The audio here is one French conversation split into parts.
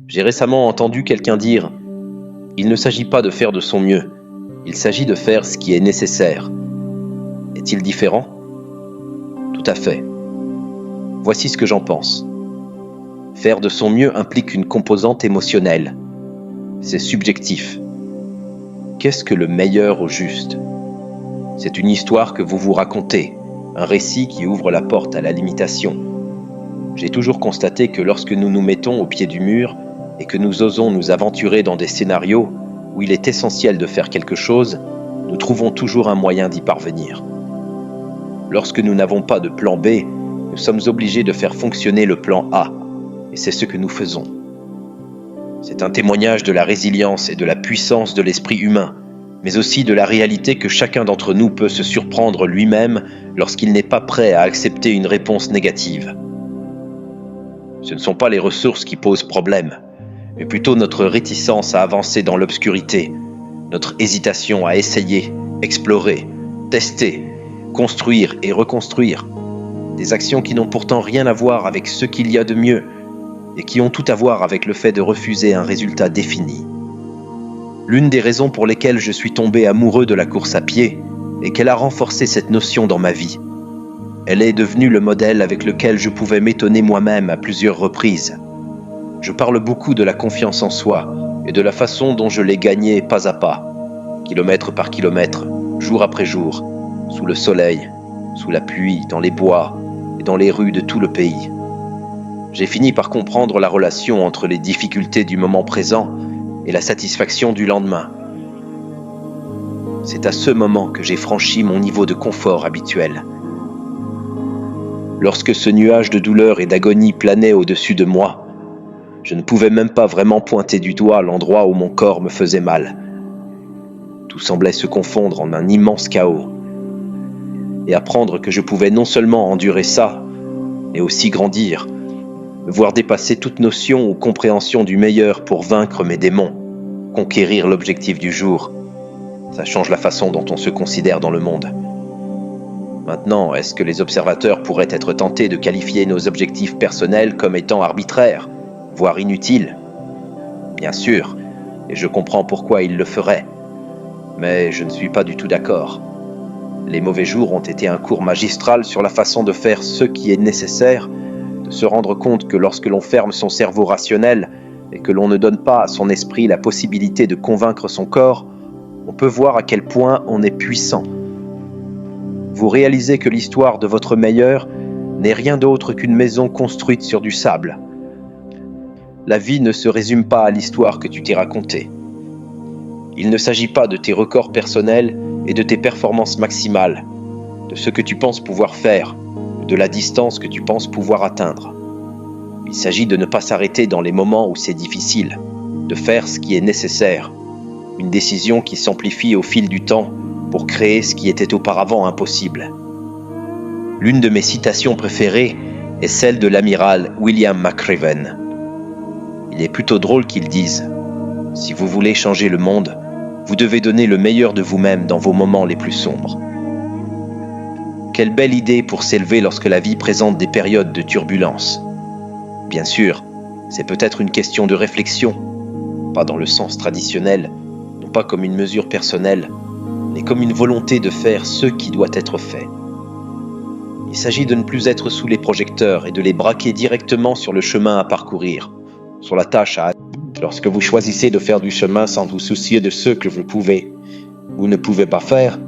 J'ai récemment entendu quelqu'un dire « Il ne s'agit pas de faire de son mieux, il s'agit de faire ce qui est nécessaire. » Est-il différent ? Tout à fait. Voici ce que j'en pense. Faire de son mieux implique une composante émotionnelle. C'est subjectif. Qu'est-ce que le meilleur au juste ? C'est une histoire que vous vous racontez, un récit qui ouvre la porte à la limitation. J'ai toujours constaté que lorsque nous nous mettons au pied du mur et que nous osons nous aventurer dans des scénarios où il est essentiel de faire quelque chose, nous trouvons toujours un moyen d'y parvenir. Lorsque nous n'avons pas de plan B, nous sommes obligés de faire fonctionner le plan A, et c'est ce que nous faisons. C'est un témoignage de la résilience et de la puissance de l'esprit humain, mais aussi de la réalité que chacun d'entre nous peut se surprendre lui-même lorsqu'il n'est pas prêt à accepter une réponse négative. Ce ne sont pas les ressources qui posent problème, mais plutôt notre réticence à avancer dans l'obscurité, notre hésitation à essayer, explorer, tester, construire et reconstruire. Des actions qui n'ont pourtant rien à voir avec ce qu'il y a de mieux et qui ont tout à voir avec le fait de refuser un résultat défini. L'une des raisons pour lesquelles je suis tombé amoureux de la course à pied est qu'elle a renforcé cette notion dans ma vie. Elle est devenue le modèle avec lequel je pouvais m'étonner moi-même à plusieurs reprises. Je parle beaucoup de la confiance en soi et de la façon dont je l'ai gagnée pas à pas, kilomètre par kilomètre, jour après jour, sous le soleil, sous la pluie, dans les bois et dans les rues de tout le pays. J'ai fini par comprendre la relation entre les difficultés du moment présent et la satisfaction du lendemain. C'est à ce moment que j'ai franchi mon niveau de confort habituel. Lorsque ce nuage de douleur et d'agonie planait au-dessus de moi, je ne pouvais même pas vraiment pointer du doigt l'endroit où mon corps me faisait mal. Tout semblait se confondre en un immense chaos. Et apprendre que je pouvais non seulement endurer ça, mais aussi grandir, me voir dépasser toute notion ou compréhension du meilleur pour vaincre mes démons, conquérir l'objectif du jour. Ça change la façon dont on se considère dans le monde. Maintenant, est-ce que les observateurs pourraient être tentés de qualifier nos objectifs personnels comme étant arbitraires, voire inutiles ? Bien sûr, et je comprends pourquoi ils le feraient. Mais je ne suis pas du tout d'accord. Les mauvais jours ont été un cours magistral sur la façon de faire ce qui est nécessaire, de se rendre compte que lorsque l'on ferme son cerveau rationnel et que l'on ne donne pas à son esprit la possibilité de convaincre son corps, on peut voir à quel point on est puissant. Vous réalisez que l'histoire de votre meilleur n'est rien d'autre qu'une maison construite sur du sable. La vie ne se résume pas à l'histoire que tu t'es racontée. Il ne s'agit pas de tes records personnels et de tes performances maximales, de ce que tu penses pouvoir faire, de la distance que tu penses pouvoir atteindre. Il s'agit de ne pas s'arrêter dans les moments où c'est difficile, de faire ce qui est nécessaire, une décision qui s'amplifie au fil du temps pour créer ce qui était auparavant impossible. L'une de mes citations préférées est celle de l'amiral William McRaven. Il est plutôt drôle qu'il dise « Si vous voulez changer le monde, vous devez donner le meilleur de vous-même dans vos moments les plus sombres. » Quelle belle idée pour s'élever lorsque la vie présente des périodes de turbulence. Bien sûr, c'est peut-être une question de réflexion, pas dans le sens traditionnel, non pas comme une mesure personnelle, mais comme une volonté de faire ce qui doit être fait. Il s'agit de ne plus être sous les projecteurs et de les braquer directement sur le chemin à parcourir, sur la tâche à... Lorsque vous choisissez de faire du chemin sans vous soucier de ce que vous pouvez ou ne pouvez pas faire,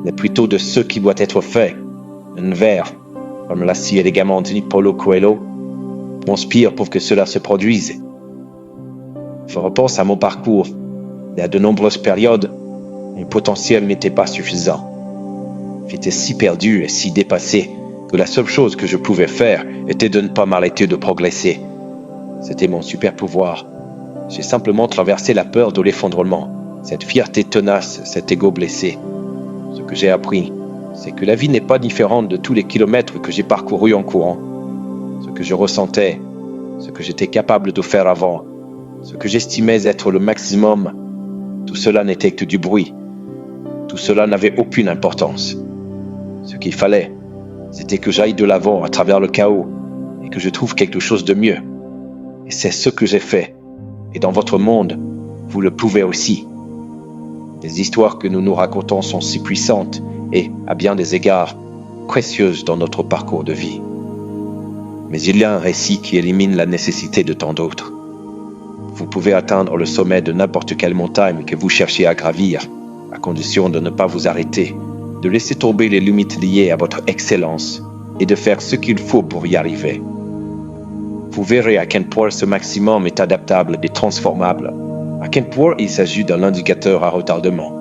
mais plutôt de ce qui doit être fait, un verre, comme l'a si élégamment dit Paulo Coelho, conspire pour que cela se produise. Je repense à mon parcours, et à de nombreuses périodes, mon potentiel n'était pas suffisant. J'étais si perdu et si dépassé que la seule chose que je pouvais faire était de ne pas m'arrêter de progresser. C'était mon super pouvoir. J'ai simplement traversé la peur de l'effondrement, cette fierté tenace, cet ego blessé. Ce que j'ai appris, c'est que la vie n'est pas différente de tous les kilomètres que j'ai parcourus en courant. Ce que je ressentais, ce que j'étais capable de faire avant, ce que j'estimais être le maximum, tout cela n'était que du bruit. Tout cela n'avait aucune importance. Ce qu'il fallait, c'était que j'aille de l'avant à travers le chaos et que je trouve quelque chose de mieux. Et c'est ce que j'ai fait, Et dans votre monde, vous le pouvez aussi. Les histoires que nous nous racontons sont si puissantes et, à bien des égards, précieuses dans notre parcours de vie. Mais il y a un récit qui élimine la nécessité de tant d'autres. Vous pouvez atteindre le sommet de n'importe quelle montagne que vous cherchez à gravir, à condition de ne pas vous arrêter, de laisser tomber les limites liées à votre excellence et de faire ce qu'il faut pour y arriver. Vous verrez à quel point ce maximum est adaptable et transformable, à quel point il s'agit d'un indicateur à retardement.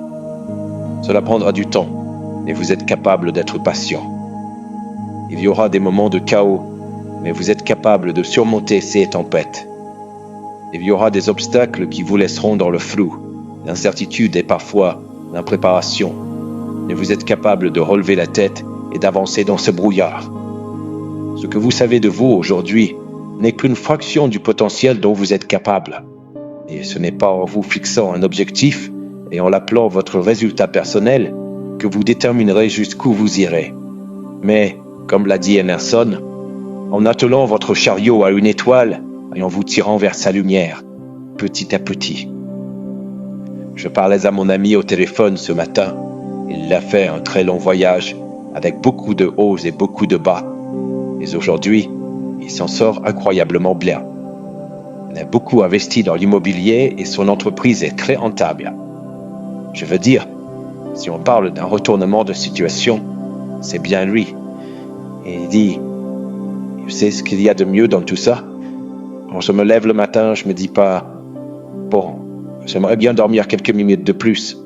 Cela prendra du temps, et vous êtes capable d'être patient. Il y aura des moments de chaos, mais vous êtes capable de surmonter ces tempêtes. Il y aura des obstacles qui vous laisseront dans le flou, l'incertitude et parfois l'impréparation, mais vous êtes capable de relever la tête et d'avancer dans ce brouillard. Ce que vous savez de vous aujourd'hui n'est qu'une fraction du potentiel dont vous êtes capable. Et ce n'est pas en vous fixant un objectif et en l'appelant votre résultat personnel que vous déterminerez jusqu'où vous irez. Mais, comme l'a dit Emerson, en attelant votre chariot à une étoile et en vous tirant vers sa lumière, petit à petit. Je parlais à mon ami au téléphone ce matin. Il a fait un très long voyage avec beaucoup de hauts et beaucoup de bas. Et aujourd'hui, il s'en sort incroyablement bien. Il a beaucoup investi dans l'immobilier et son entreprise est très rentable. Je veux dire, si on parle d'un retournement de situation, c'est bien lui. Et il dit, tu sais ce qu'il y a de mieux dans tout ça? Quand je me lève le matin, je me dis pas, bon, j'aimerais bien dormir quelques minutes de plus.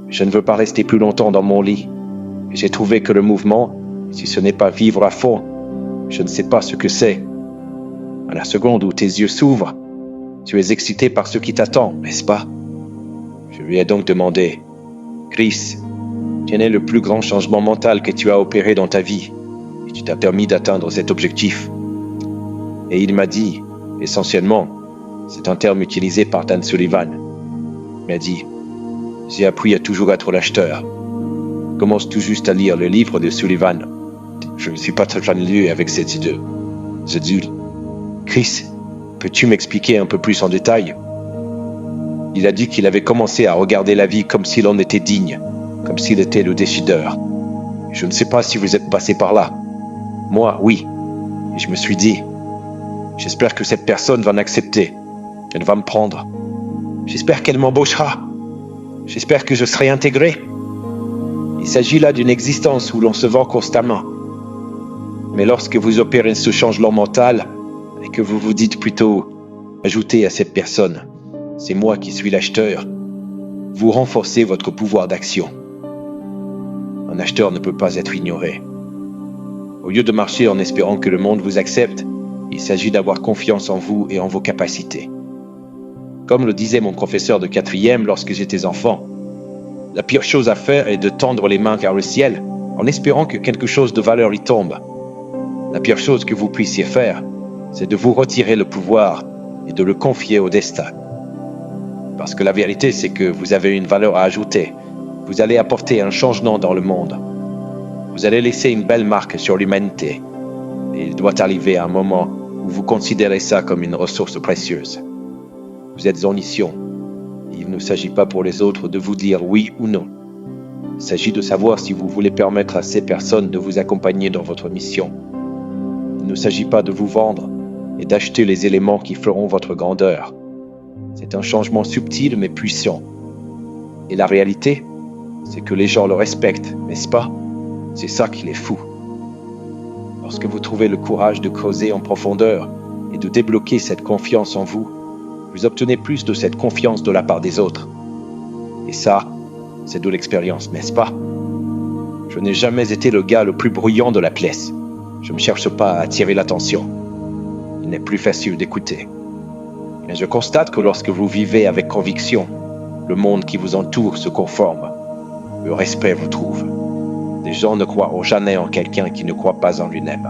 Je ne veux pas rester plus longtemps dans mon lit. Et j'ai trouvé que le mouvement, si ce n'est pas vivre à fond, je ne sais pas ce que c'est. À la seconde où tes yeux s'ouvrent, tu es excité par ce qui t'attend, n'est-ce pas? Je lui ai donc demandé, Chris, quel est le plus grand changement mental que tu as opéré dans ta vie et qui t'a permis d'atteindre cet objectif? Et il m'a dit, essentiellement, c'est un terme utilisé par Dan Sullivan. Il m'a dit, j'ai appris à toujours être l'acheteur. Commence tout juste à lire le livre de Sullivan. Je ne suis pas très familier avec cette idée. J'ai dit, Chris, peux-tu m'expliquer un peu plus en détail? Il a dit qu'il avait commencé à regarder la vie comme s'il en était digne, comme s'il était le décideur. Je ne sais pas si vous êtes passé par là. Moi, oui. Et je me suis dit, j'espère que cette personne va m'accepter. Elle va me prendre. J'espère qu'elle m'embauchera. J'espère que je serai intégré. Il s'agit là d'une existence où l'on se vend constamment. Mais lorsque vous opérez ce changement mental, et que vous vous dites plutôt, ajoutez à cette personne, c'est moi qui suis l'acheteur, vous renforcez votre pouvoir d'action. Un acheteur ne peut pas être ignoré. Au lieu de marcher en espérant que le monde vous accepte, il s'agit d'avoir confiance en vous et en vos capacités. Comme le disait mon professeur de 4e lorsque j'étais enfant, la pire chose à faire est de tendre les mains vers le ciel en espérant que quelque chose de valeur y tombe. La pire chose que vous puissiez faire, c'est de vous retirer le pouvoir et de le confier au destin. Parce que la vérité, c'est que vous avez une valeur à ajouter. Vous allez apporter un changement dans le monde. Vous allez laisser une belle marque sur l'humanité. Et il doit arriver un moment où vous considérez ça comme une ressource précieuse. Vous êtes en mission. Il ne s'agit pas pour les autres de vous dire oui ou non. Il s'agit de savoir si vous voulez permettre à ces personnes de vous accompagner dans votre mission. Il ne s'agit pas de vous vendre et d'acheter les éléments qui feront votre grandeur. C'est un changement subtil mais puissant. Et la réalité, c'est que les gens le respectent, n'est-ce pas? C'est ça qui les fout. Lorsque vous trouvez le courage de creuser en profondeur et de débloquer cette confiance en vous, vous obtenez plus de cette confiance de la part des autres. Et ça, c'est de l'expérience, n'est-ce pas? Je n'ai jamais été le gars le plus bruyant de la pièce. Je ne cherche pas à attirer l'attention. Il n'est plus facile d'écouter. Mais je constate que lorsque vous vivez avec conviction, le monde qui vous entoure se conforme. Le respect vous trouve. Les gens ne croiront jamais en quelqu'un qui ne croit pas en lui-même.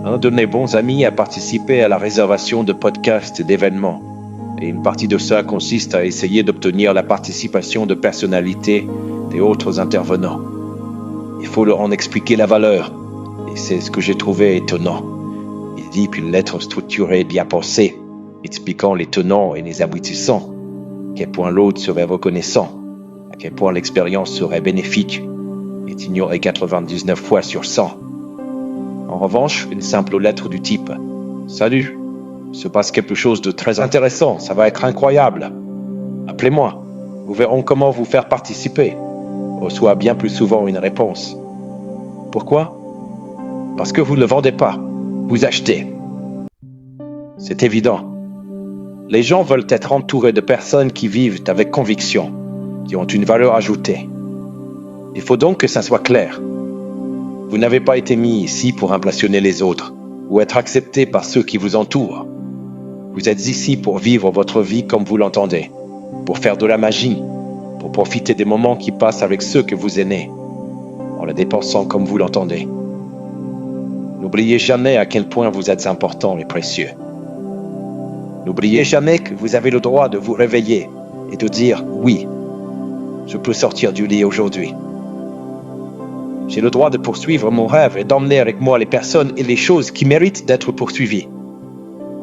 Un de mes bons amis a participé à la réservation de podcasts et d'événements. Et une partie de ça consiste à essayer d'obtenir la participation de personnalités et autres intervenants. Il faut leur en expliquer la valeur. Et c'est ce que j'ai trouvé étonnant. Il dit qu'une lettre structurée, bien pensée, expliquant les tenants et les aboutissants, à quel point l'autre serait reconnaissant, à quel point l'expérience serait bénéfique, est ignorée 99 fois sur 100. En revanche, une simple lettre du type « Salut, il se passe quelque chose de très intéressant, ça va être incroyable. Appelez-moi, nous verrons comment vous faire participer », reçoit bien plus souvent une réponse. Pourquoi ? Parce que vous ne vendez pas, vous achetez. C'est évident. Les gens veulent être entourés de personnes qui vivent avec conviction, qui ont une valeur ajoutée. Il faut donc que ça soit clair. Vous n'avez pas été mis ici pour impressionner les autres ou être accepté par ceux qui vous entourent. Vous êtes ici pour vivre votre vie comme vous l'entendez, pour faire de la magie, pour profiter des moments qui passent avec ceux que vous aimez, en les dépensant comme vous l'entendez. N'oubliez jamais à quel point vous êtes important et précieux. N'oubliez jamais que vous avez le droit de vous réveiller et de dire « Oui, je peux sortir du lit aujourd'hui. J'ai le droit de poursuivre mon rêve et d'emmener avec moi les personnes et les choses qui méritent d'être poursuivies.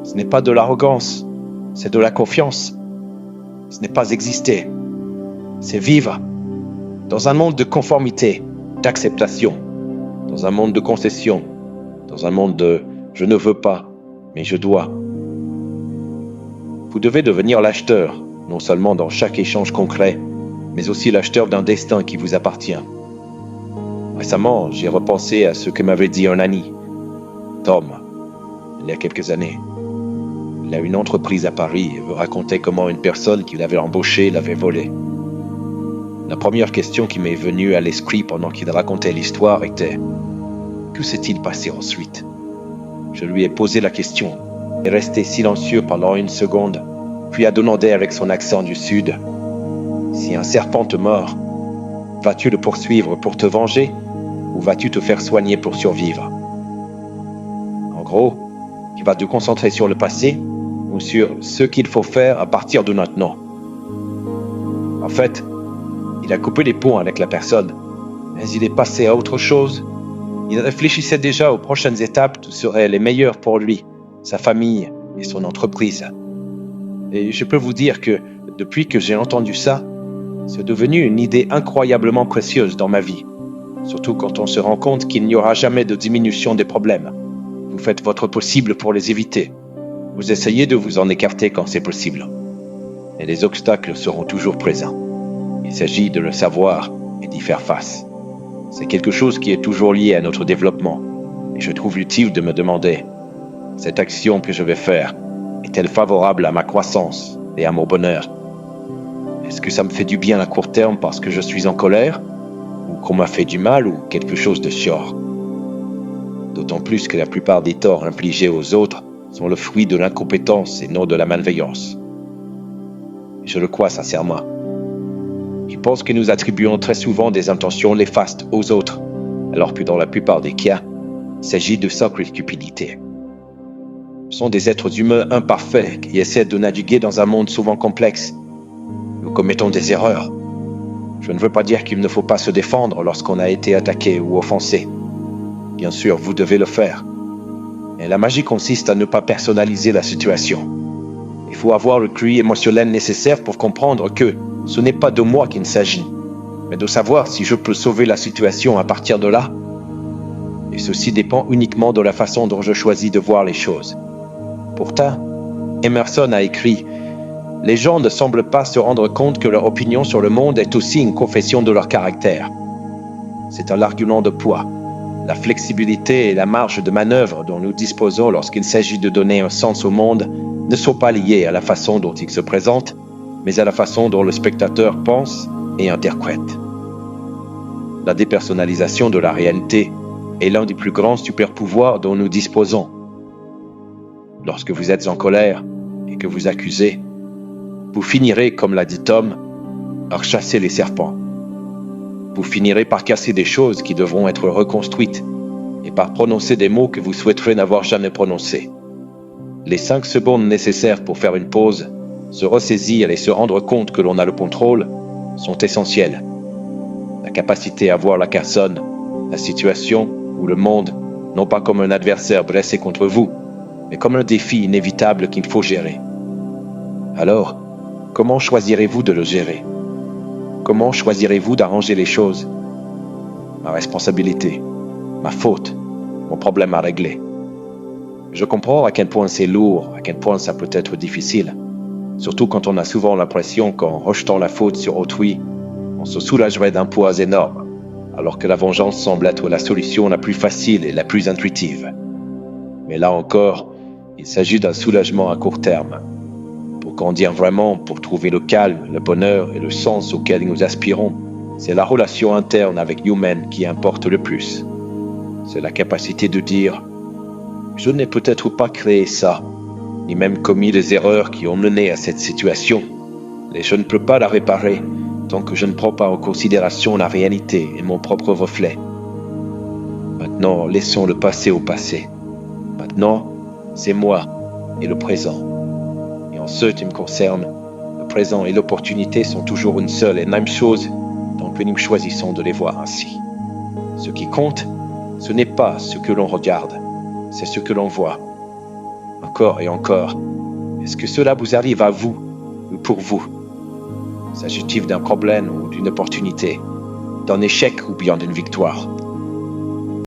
Ce n'est pas de l'arrogance, c'est de la confiance. Ce n'est pas exister, c'est vivre. Dans un monde de conformité, d'acceptation, dans un monde de concession, dans un monde de « je ne veux pas, mais je dois ». Vous devez devenir l'acheteur, non seulement dans chaque échange concret, mais aussi l'acheteur d'un destin qui vous appartient. Récemment, j'ai repensé à ce que m'avait dit un ami, Tom, il y a quelques années. Il a une entreprise à Paris et veut raconter comment une personne qu'il avait embauchée l'avait volé. La première question qui m'est venue à l'esprit pendant qu'il racontait l'histoire était « Que s'est-il passé ensuite ?» Je lui ai posé la question et resté silencieux pendant une seconde, puis a demandé avec son accent du Sud « Si un serpent te mord, vas-tu le poursuivre pour te venger ou vas-tu te faire soigner pour survivre ?» En gros, tu vas te concentrer sur le passé ou sur ce qu'il faut faire à partir de maintenant. En fait, il a coupé les ponts avec la personne, mais il est passé à autre chose. Il réfléchissait déjà aux prochaines étapes qui seraient les meilleures pour lui, sa famille et son entreprise. Et je peux vous dire que depuis que j'ai entendu ça, c'est devenu une idée incroyablement précieuse dans ma vie, surtout quand on se rend compte qu'il n'y aura jamais de diminution des problèmes. Vous faites votre possible pour les éviter. Vous essayez de vous en écarter quand c'est possible. Et les obstacles seront toujours présents. Il s'agit de le savoir et d'y faire face. C'est quelque chose qui est toujours lié à notre développement. Et je trouve utile de me demander, cette action que je vais faire, est-elle favorable à ma croissance et à mon bonheur ? Est-ce que ça me fait du bien à court terme parce que je suis en colère ? Ou qu'on m'a fait du mal ou quelque chose de chiant ? D'autant plus que la plupart des torts infligés aux autres sont le fruit de l'incompétence et non de la malveillance. Et je le crois sincèrement. Je pense que nous attribuons très souvent des intentions néfastes aux autres, alors que dans la plupart des cas, il s'agit de sacrée cupidité. Ce sont des êtres humains imparfaits qui essaient de naviguer dans un monde souvent complexe. Nous commettons des erreurs. Je ne veux pas dire qu'il ne faut pas se défendre lorsqu'on a été attaqué ou offensé. Bien sûr, vous devez le faire. Et la magie consiste à ne pas personnaliser la situation. Il faut avoir le QI émotionnel nécessaire pour comprendre que ce n'est pas de moi qu'il s'agit, mais de savoir si je peux sauver la situation à partir de là. Et ceci dépend uniquement de la façon dont je choisis de voir les choses. Pourtant, Emerson a écrit « Les gens ne semblent pas se rendre compte que leur opinion sur le monde est aussi une confession de leur caractère. » C'est un argument de poids. La flexibilité et la marge de manœuvre dont nous disposons lorsqu'il s'agit de donner un sens au monde ne sont pas liées à la façon dont il se présente, mais à la façon dont le spectateur pense et interprète. La dépersonnalisation de la réalité est l'un des plus grands super-pouvoirs dont nous disposons. Lorsque vous êtes en colère et que vous accusez, vous finirez, comme l'a dit Tom, par chasser les serpents. Vous finirez par casser des choses qui devront être reconstruites et par prononcer des mots que vous souhaiterez n'avoir jamais prononcés. Les 5 secondes nécessaires pour faire une pause, se ressaisir et se rendre compte que l'on a le contrôle sont essentielles. La capacité à voir la personne, la situation ou le monde, non pas comme un adversaire dressé contre vous, mais comme un défi inévitable qu'il faut gérer. Alors, comment choisirez-vous de le gérer? Comment choisirez-vous d'arranger les choses? Ma responsabilité, ma faute, mon problème à régler. Je comprends à quel point c'est lourd, à quel point ça peut être difficile. Surtout quand on a souvent l'impression qu'en rejetant la faute sur autrui, on se soulagerait d'un poids énorme, alors que la vengeance semble être la solution la plus facile et la plus intuitive. Mais là encore, il s'agit d'un soulagement à court terme. Pour grandir vraiment, pour trouver le calme, le bonheur et le sens auquel nous aspirons, c'est la relation interne avec Human qui importe le plus. C'est la capacité de dire « Je n'ai peut-être pas créé ça, ni même commis les erreurs qui ont mené à cette situation, et je ne peux pas la réparer tant que je ne prends pas en considération la réalité et mon propre reflet. Maintenant, laissons le passé au passé. Maintenant, c'est moi et le présent. Et en ce qui me concerne, le présent et l'opportunité sont toujours une seule et même chose, donc nous choisissons de les voir ainsi. Ce qui compte, ce n'est pas ce que l'on regarde, c'est ce que l'on voit. Encore et encore, est-ce que cela vous arrive à vous ou pour vous? S'agit-il d'un problème ou d'une opportunité, d'un échec ou bien d'une victoire?